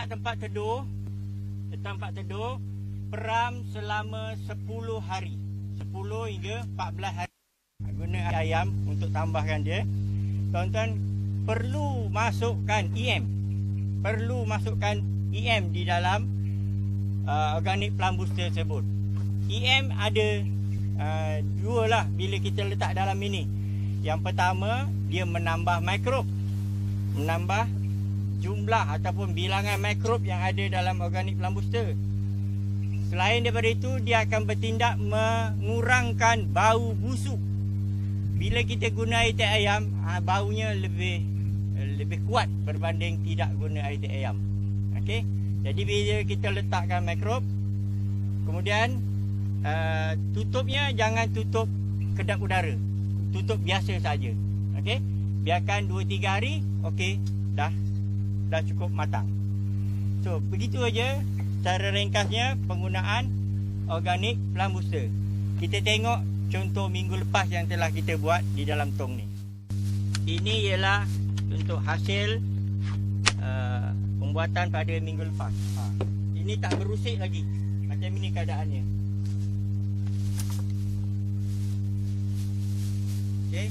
letak tempat teduh, peram selama 10 hari. 10 hingga 14 hari. Guna ayam untuk tambahkan dia. Tuan-tuan perlu masukkan EM. Di dalam organic plant booster tersebut. EM ada dua lah bila kita letak dalam ini. Yang pertama, dia menambah mikrob. Menambah jumlah ataupun bilangan mikrob yang ada dalam organic plant booster. Selain daripada itu, dia akan bertindak mengurangkan bau busuk. Bila kita guna air teh ayam, baunya lebih kuat berbanding tidak guna air teh ayam. Okey. Jadi bila kita letakkan mikrob, kemudian tutupnya jangan tutup kedap udara. Tutup biasa saja. Okey. Biarkan 2-3 hari, okey, dah cukup matang. So, begitu aja cara ringkasnya penggunaan organic plant booster. Kita tengok contoh minggu lepas yang telah kita buat di dalam tong ni. Ini ialah untuk hasil pembuatan pada minggu lepas. Ini tak berusik lagi. Macam ini keadaannya. Okey.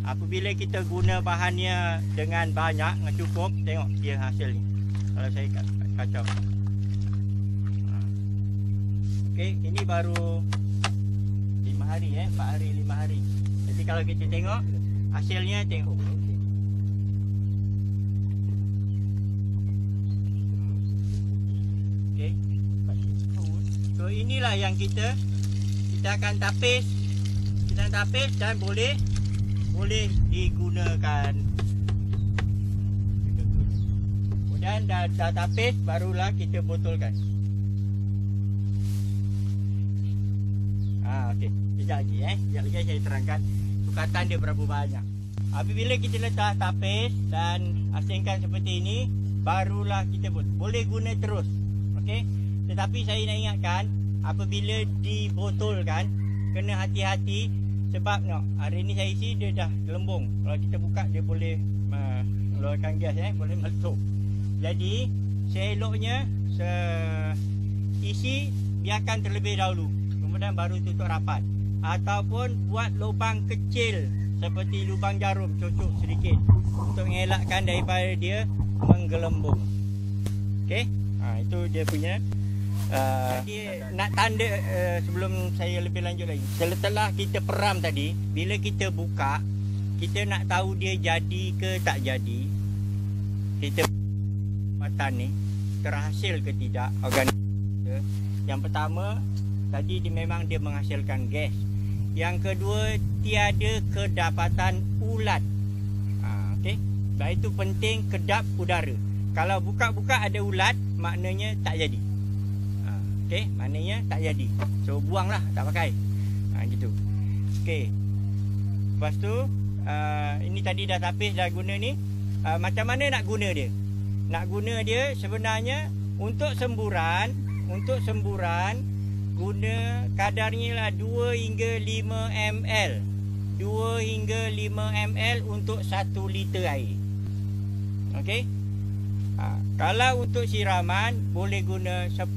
Apabila kita guna bahannya dengan banyak, dengan cukup, tengok dia hasil ni. Kalau saya kacau. Okey, ini baru 5 hari 4 hari 5 hari. Jadi kalau kita tengok hasilnya, tengok. Okey. So inilah yang kita akan tapis. Kita tapis dan boleh digunakan. Kemudian dah tapis, barulah kita botolkan. Okey. Sekejap lagi saya terangkan sukatan dia berapa banyak. Apabila kita letak tapis dan asingkan seperti ini, barulah kita boleh guna terus. Okey. Tetapi saya nak ingatkan, apabila dibotolkan, kena hati-hati. Sebab hari ni saya isi dia dah gelembung. Kalau kita buka dia boleh mengeluarkan gas, boleh meletup. Jadi seeloknya isi biarkan terlebih dahulu, kemudian baru tutup rapat. Ataupun buat lubang kecil seperti lubang jarum, cocok sedikit untuk mengelakkan daripada dia menggelembung. Okey, itu dia punya. Jadi nak tanda sebelum saya lebih lanjut lagi. Setelah kita peram tadi, bila kita buka, kita nak tahu dia jadi ke tak jadi. Kita matan ni terhasil ke tidak organik. Yang pertama, tadi memang dia menghasilkan gas. Yang kedua, tiada kedapatan ulat. Okey. Sebab itu penting kedap udara. Kalau buka-buka ada ulat, maknanya tak jadi. Okey, maknanya tak jadi. So buanglah, tak pakai. Gitu. Okey. Lepas tu ini tadi dah tapis, dah guna ni. Macam mana nak guna dia? Nak guna dia sebenarnya untuk semburan, guna kadarnya lah 2 hingga 5 ml. 2 hingga 5 ml untuk 1 liter air. Okey. Kalau untuk siraman boleh guna 10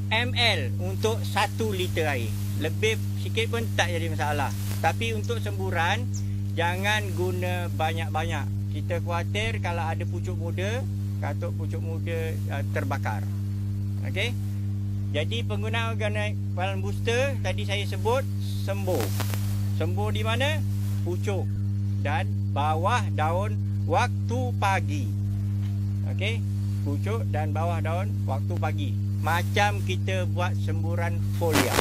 ml untuk 1 liter air. Lebih sikit pun tak jadi masalah. Tapi untuk semburan jangan guna banyak-banyak. Kita khawatir kalau ada pucuk muda, katuk pucuk muda terbakar. Okey. Jadi penggunaan organic plant booster tadi saya sebut sembur. Sembur di mana? Pucuk dan bawah daun waktu pagi. Okey, pucuk dan bawah daun waktu pagi. Macam kita buat semburan folia.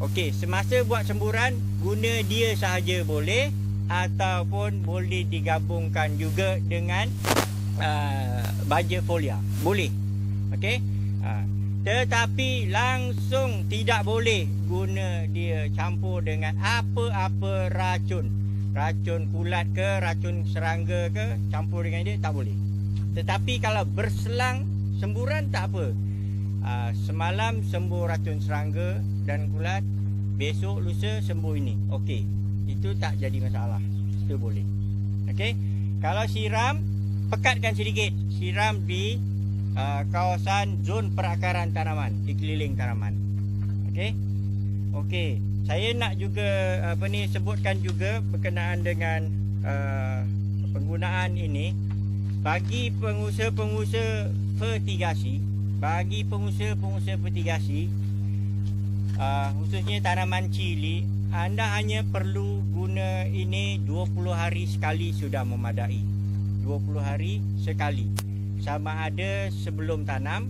Okey, semasa buat semburan, guna dia sahaja boleh ataupun boleh digabungkan juga dengan baja folia. Boleh. Okey. Tetapi langsung tidak boleh guna dia campur dengan apa-apa racun. Racun kulat ke, racun serangga ke, campur dengan dia tak boleh. Tetapi kalau berselang semburan tak apa. Semalam sembuh racun serangga dan kulat, besok lusa sembuh ini. Okey. Itu tak jadi masalah. Itu boleh. Okey. Kalau siram, pekatkan sedikit. Siram di kawasan zon perakaran tanaman, di keliling tanaman. Okey. Okey. Saya nak juga sebutkan juga berkenaan dengan penggunaan ini bagi pengusaha-pengusaha fertigasi, khususnya tanaman cili, anda hanya perlu guna ini 20 hari sekali sudah memadai. 20 hari sekali. Sama ada sebelum tanam,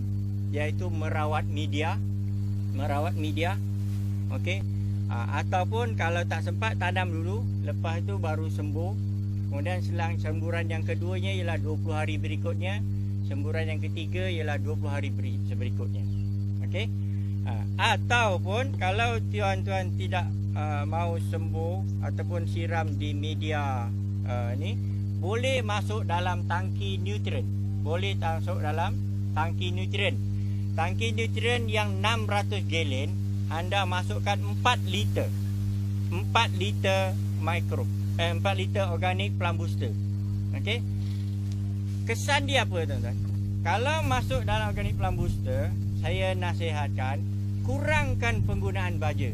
iaitu merawat media. Okey. Ataupun kalau tak sempat, tanam dulu, lepas itu baru sembuh. Kemudian selang semburan yang keduanya ialah 20 hari berikutnya. Semburan yang ketiga ialah 20 hari berikutnya. Okey. Ataupun kalau tuan-tuan tidak mau sembuh ataupun siram di media ni, boleh masuk dalam tangki nutrien. Tangki nutrien yang 600 gallon, anda masukkan 4 liter. 4 liter 4 liter organic plant booster. Okey. Kesan dia apa, tuan-tuan? Kalau masuk dalam organic plant booster, saya nasihatkan kurangkan penggunaan baja.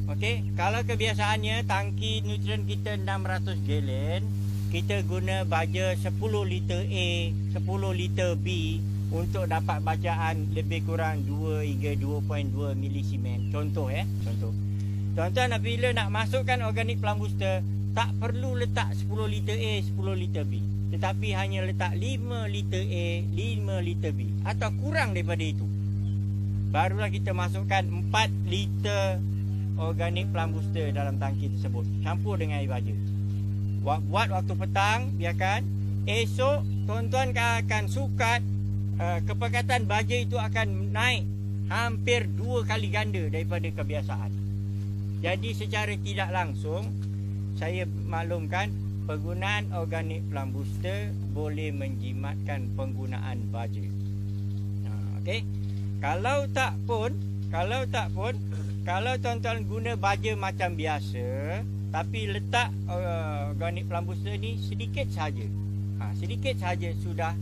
Okey, kalau kebiasaannya tangki nutrien kita 600 gallon, kita guna baja 10 liter A, 10 liter B untuk dapat bacaan lebih kurang 2 hingga 2.2 milisimen. Contoh. Tuan-tuan bila nak masukkan organic plant booster, tak perlu letak 10 liter A, 10 liter B. Tetapi hanya letak 5 liter A, 5 liter B. Atau kurang daripada itu. Barulah kita masukkan 4 liter organic plant booster dalam tangki tersebut. Campur dengan air baja. Buat waktu petang, biarkan. Esok, tuan-tuan akan sukat kepekatan baja itu akan naik hampir 2 kali ganda daripada kebiasaan. Jadi secara tidak langsung, saya maklumkan penggunaan organic plant booster boleh menjimatkan penggunaan baja. Okey. Kalau tuan-tuan guna baja macam biasa, tapi letak organic plant booster ni sedikit saja. Sedikit saja sudah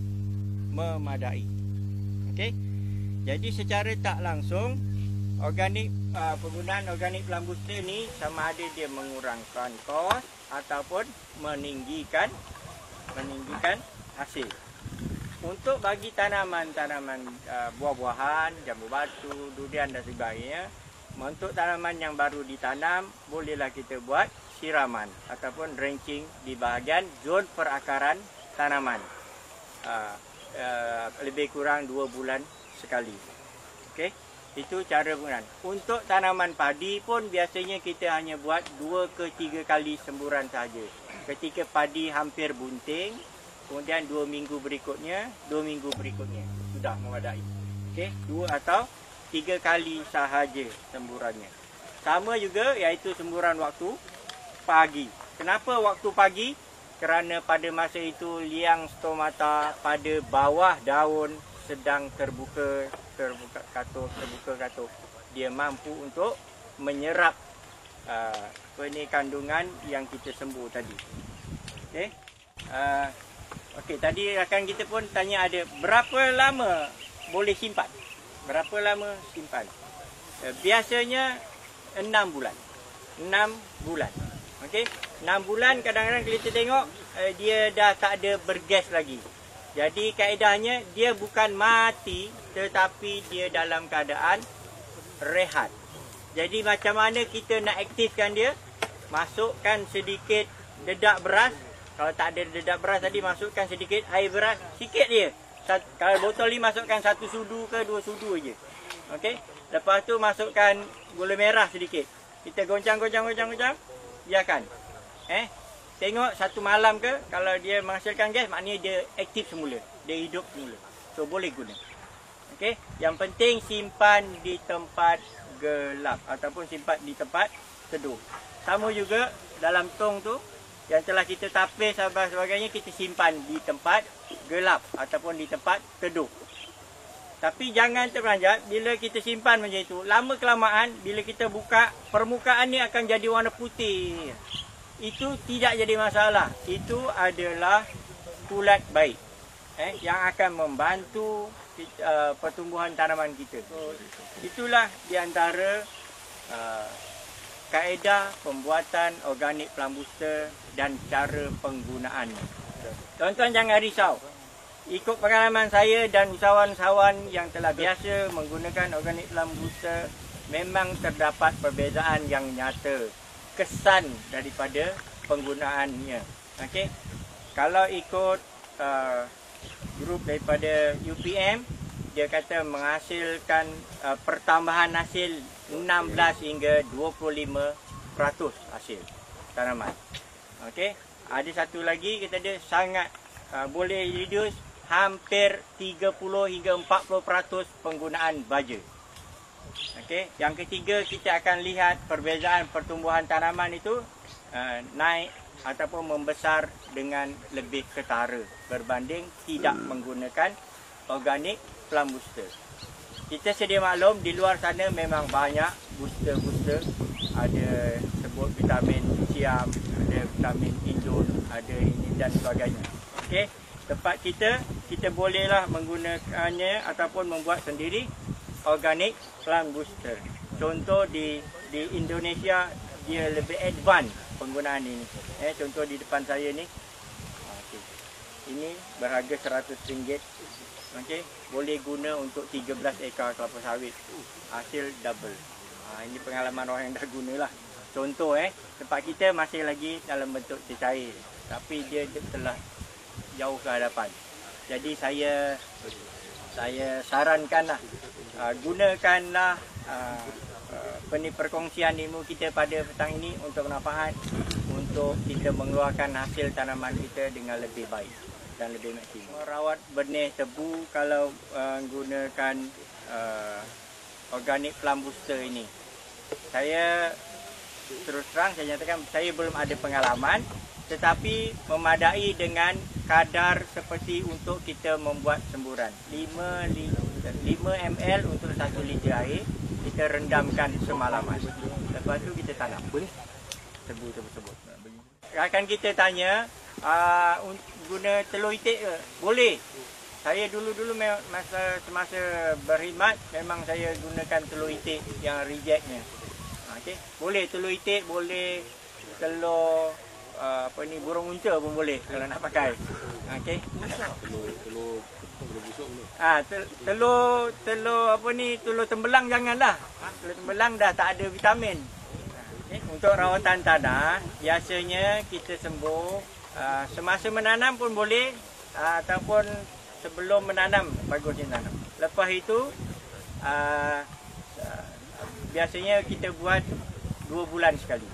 memadai. Okey. Jadi secara tak langsung, penggunaan organic plant booster ni sama ada dia mengurangkan kos ataupun meninggikan hasil. Untuk bagi tanaman-tanaman buah-buahan, jambu batu, durian dan sebagainya, untuk tanaman yang baru ditanam, bolehlah kita buat siraman ataupun drenching di bahagian zon perakaran tanaman. Lebih kurang 2 bulan sekali. Okey. Itu cara penggunaan. Untuk tanaman padi pun biasanya kita hanya buat 2 ke 3 kali semburan saja. Ketika padi hampir bunting, kemudian 2 minggu berikutnya sudah memadai. Okey, 2 atau 3 kali sahaja semburannya. Sama juga iaitu semburan waktu pagi. Kenapa waktu pagi? Kerana pada masa itu liang stomata pada bawah daun sedang terbuka katuk. Dia mampu untuk menyerap kandungan yang kita sembuh tadi. Okey. Okey, tadi rakan kita pun tanya ada berapa lama boleh simpan? Berapa lama simpan? Biasanya 6 bulan. 6 bulan. Okey. 6 bulan kadang-kadang kita tengok dia dah tak ada bergas lagi. Jadi kaedahnya dia bukan mati, tetapi dia dalam keadaan rehat. Jadi macam mana kita nak aktifkan dia? Masukkan sedikit dedak beras. Kalau tak ada dedak beras tadi, masukkan sedikit air beras. Sikit je. Kalau botol ni masukkan 1 sudu ke 2 sudu je. Okey. Lepas tu masukkan gula merah sedikit. Kita goncang. Biarkan. Tengok 1 malam ke, kalau dia menghasilkan gas, maknanya dia aktif semula. Dia hidup semula. So boleh guna. Okey. Yang penting simpan di tempat gelap ataupun simpan di tempat teduh. Sama juga dalam tong tu yang telah kita tapis dan sebagainya, kita simpan di tempat gelap ataupun di tempat teduh. Tapi jangan terperanjat, bila kita simpan macam itu, lama kelamaan bila kita buka, permukaan ni akan jadi warna putih. itu tidak jadi masalah. Itu adalah kulat baik yang akan membantu pertumbuhan tanaman kita. Itulah di antara kaedah pembuatan organik plant booster dan cara penggunaannya. Tuan-tuan jangan risau. Ikut pengalaman saya dan usahawan-usahawan yang telah biasa menggunakan organik plant booster, memang terdapat perbezaan yang nyata kesan daripada penggunaannya. Okey. Kalau ikut grup daripada UPM, dia kata menghasilkan pertambahan hasil 16 hingga 25% hasil tanaman. Okey. Ada satu lagi kita ada sangat boleh reduce hampir 30 hingga 40% penggunaan baja. Okey. Yang ketiga, kita akan lihat perbezaan pertumbuhan tanaman itu naik ataupun membesar dengan lebih ketara berbanding tidak menggunakan organik plant booster. Kita sedia maklum di luar sana memang banyak booster-booster, ada sebut vitamin siam, ada vitamin indol, ada ini dan sebagainya. Okey, tempat kita bolehlah menggunakannya ataupun membuat sendiri organik plant booster. Contoh di Indonesia dia lebih advance penggunaan ini. Contoh di depan saya ni. Okay. Ini berharga RM100. Okey, boleh guna untuk 13 ekar kelapa sawit. Hasil double. Ini pengalaman orang yang dah gunalah. Contoh tempat kita masih lagi dalam bentuk cecair, tapi dia telah jauh ke hadapan. Jadi saya sarankanlah gunakanlah perkongsian ilmu kita pada petang ini untuk manfaat, untuk kita mengeluarkan hasil tanaman kita dengan lebih baik dan lebih maksimum. Merawat benih tebu kalau menggunakan organic plant booster ini, saya terus terang saya nyatakan saya belum ada pengalaman, tetapi memadai dengan kadar seperti untuk kita membuat semburan 5 ml untuk 1 liter air. Kita rendamkan semalaman, lepas tu kita tanam tebu tersebut. Rakan kita tanya guna telur itik ke? Boleh. Saya dulu semasa berkhidmat memang saya gunakan telur itik yang rejectnya. Okey, boleh telur itik, boleh telur burung unta pun boleh kalau nak pakai. Okey. Telur tembelang janganlah. Telur tembelang dah tak ada vitamin. Untuk rawatan tanah, biasanya kita sembur semasa menanam pun boleh, ataupun sebelum menanam bagus ditanam. Lepas itu biasanya kita buat 2 bulan sekali.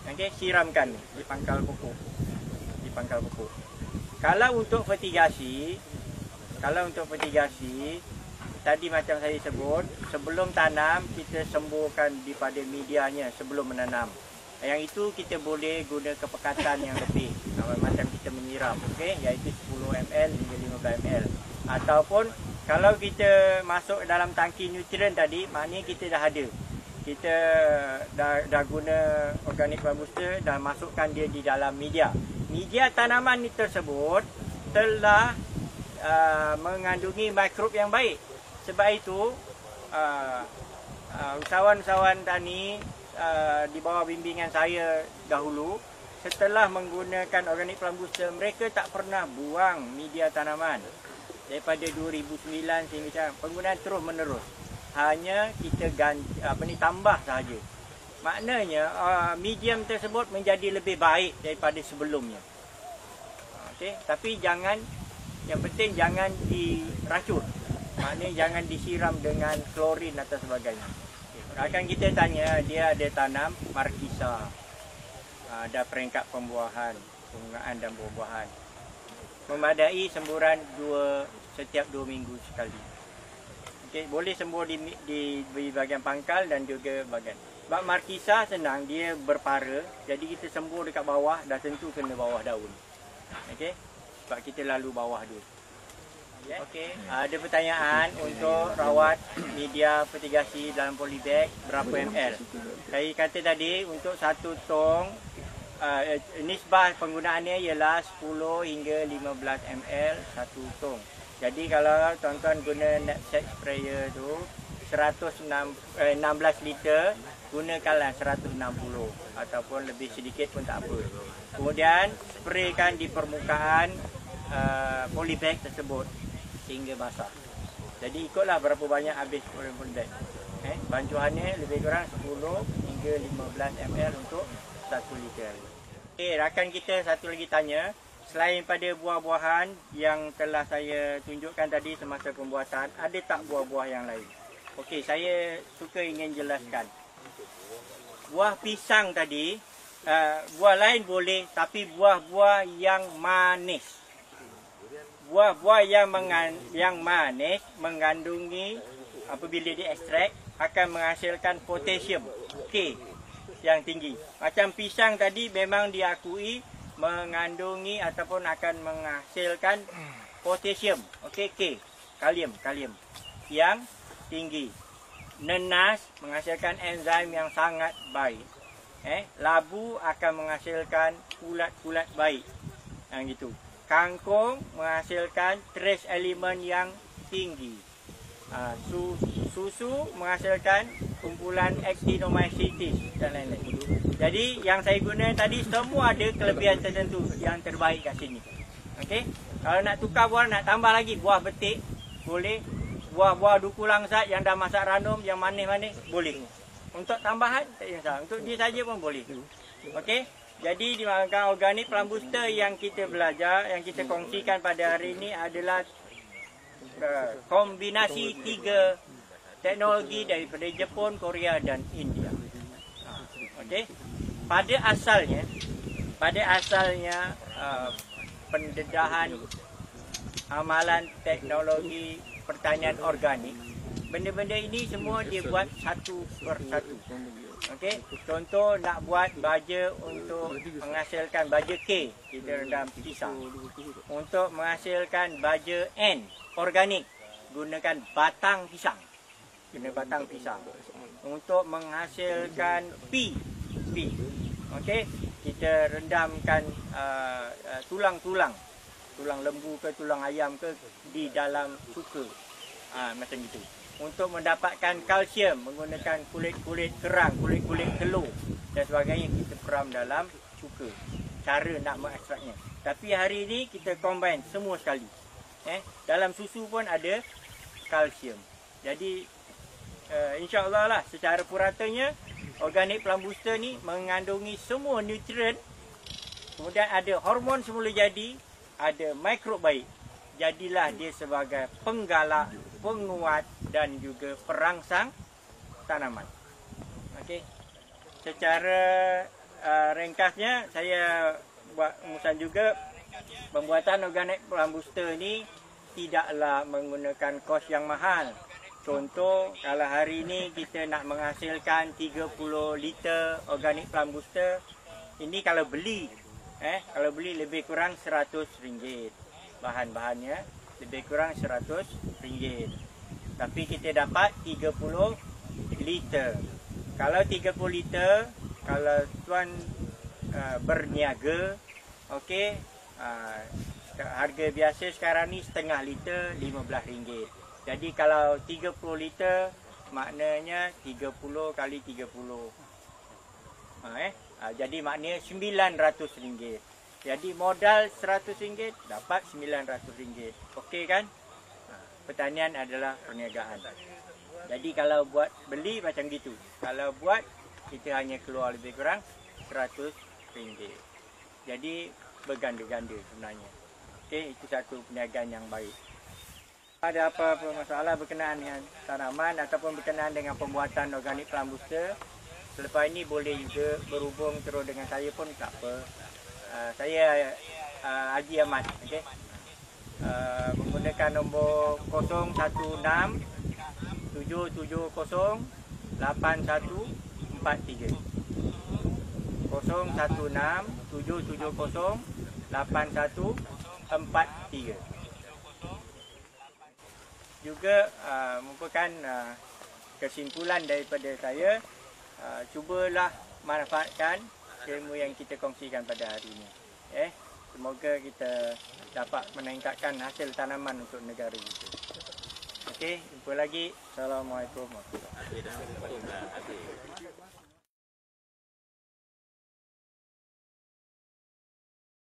Okey, siramkan di pangkal pokok. Kalau untuk fertigasi, tadi macam saya sebut, sebelum tanam kita semburkan pada medianya sebelum menanam. Yang itu kita boleh guna kepekatan yang lebih, macam kita menyiram, okey, iaitu 10 ml hingga 15 ml. Ataupun kalau kita masuk dalam tangki nutrien tadi, maknanya kita dah ada. Kita dah guna organic plant booster dan masukkan dia di dalam media. Media tanaman ini tersebut telah mengandungi mikrob yang baik. Sebab itu usahawan-usahawan tani di bawah bimbingan saya dahulu, setelah menggunakan organic plant booster, mereka tak pernah buang media tanaman. Daripada 2009 sehingga penggunaan terus menerus. Hanya kita tambah sahaja. Maknanya medium tersebut menjadi lebih baik daripada sebelumnya. Okey, tapi yang penting jangan diracun. Maknanya jangan disiram dengan klorin atau sebagainya. Rakan kita tanya, dia ada tanam markisa, ada peringkat pembuahan, pembungaan dan buah-buahan. Memadai semburan setiap 2 minggu sekali. Okay, boleh sembur di bahagian pangkal dan juga bahagian. Sebab markisa senang, dia berpara, jadi kita sembur dekat bawah, dah tentu kena bawah daun. Okey, sebab kita lalu bawah dulu. Okey, ada pertanyaan untuk rawat media fertigasi dalam polybag berapa ml? Saya kata tadi untuk 1 tong nisbah penggunaannya ialah 10 hingga 15 ml satu tong. Jadi kalau tuan-tuan guna knapsack sprayer tu 16 liter, gunakanlah 160 ataupun lebih sedikit pun tak apa. Kemudian spraykan di permukaan polybag tersebut sehingga basah. Jadi ikutlah berapa banyak habis polybag. Bancuhannya lebih kurang 10 hingga 15 ml untuk 1 liter. Rakan kita satu lagi tanya, selain pada buah-buahan yang telah saya tunjukkan tadi semasa pembuatan, ada tak buah-buah yang lain? Okey, saya suka ingin jelaskan. Buah pisang tadi, buah lain boleh, tapi buah-buah yang manis. Buah-buah yang manis mengandungi, apabila diekstrak, akan menghasilkan potasium K yang tinggi. Macam pisang tadi memang diakui mengandungi ataupun akan menghasilkan potasium, okey, K, kalium yang tinggi. Nenas menghasilkan enzim yang sangat baik. Labu akan menghasilkan ulat-ulat baik. Yang gitu. Kangkung menghasilkan trace elemen yang tinggi. Susu menghasilkan kumpulan actinomycetes dan lain-lain. Jadi yang saya guna tadi semua ada kelebihan tertentu yang terbaik kat sini. Okey. Kalau nak tukar buah, nak tambah lagi buah betik, boleh. Buah-buah duku langsat yang dah masak ranum, yang manis-manis, boleh. Untuk tambahan, tak kisah. Untuk dia saja pun boleh. Okey. Jadi di makan organik Plant Booster yang kita belajar, yang kita kongsikan pada hari ini adalah kombinasi 3 teknologi daripada Jepun, Korea dan India. Okey. Pada asalnya pendedahan amalan teknologi pertanian organik, benda-benda ini semua dia buat satu persatu. Okey, contoh nak buat baja untuk menghasilkan baja K, kita rendam pisang. Untuk menghasilkan baja N organik, gunakan batang pisang. Untuk menghasilkan P, okey, kita rendamkan tulang lembu ke tulang ayam ke di dalam cuka, macam itu. Untuk mendapatkan kalsium menggunakan kulit-kulit kerang, kulit-kulit telur dan sebagainya, kita peram dalam cuka. Cara nak mengekstraknya. Tapi hari ini kita combine semua sekali. Dalam susu pun ada kalsium. Jadi insya-Allah lah secara puratanya organik Plant Booster ni mengandungi semua nutrien. Kemudian ada hormon semula jadi, ada mikrob baik. Jadilah dia sebagai penggalak, penguat dan juga perangsang tanaman. Okey. Secara ringkasnya saya buat rumusan juga, pembuatan organik Plant Booster ni tidaklah menggunakan kos yang mahal. Contoh, kalau hari ini kita nak menghasilkan 30 liter organik Plant Booster, ini kalau beli lebih kurang RM100. Bahan-bahannya lebih kurang RM100. Tapi kita dapat 30 liter. Kalau 30 liter, kalau tuan berniaga, okey, harga biasa sekarang ni setengah liter RM15. Jadi kalau 30 liter, maknanya 30 kali 30. Jadi maknanya RM900. Jadi modal RM100, dapat RM900. Okey kan? Pertanian adalah perniagaan. Jadi kalau buat beli macam gitu. Kalau buat, kita hanya keluar lebih kurang RM100. Jadi berganda-ganda sebenarnya. Okey, itu satu perniagaan yang baik. Ada apa-apa masalah berkenaan dengan tanaman ataupun berkenaan dengan pembuatan organik Plant Booster, selepas ini boleh juga berhubung terus dengan saya pun tak apa. Saya Haji Ahmad, okey. Menggunakan nombor 016 770 8143. 016 770 8143. Juga merupakan kesimpulan daripada saya, cubalah manfaatkan ilmu yang kita kongsikan pada hari ini. Semoga kita dapat meningkatkan hasil tanaman untuk negara kita. Okey, jumpa lagi. Assalamualaikum warahmatullahi wabarakatuh.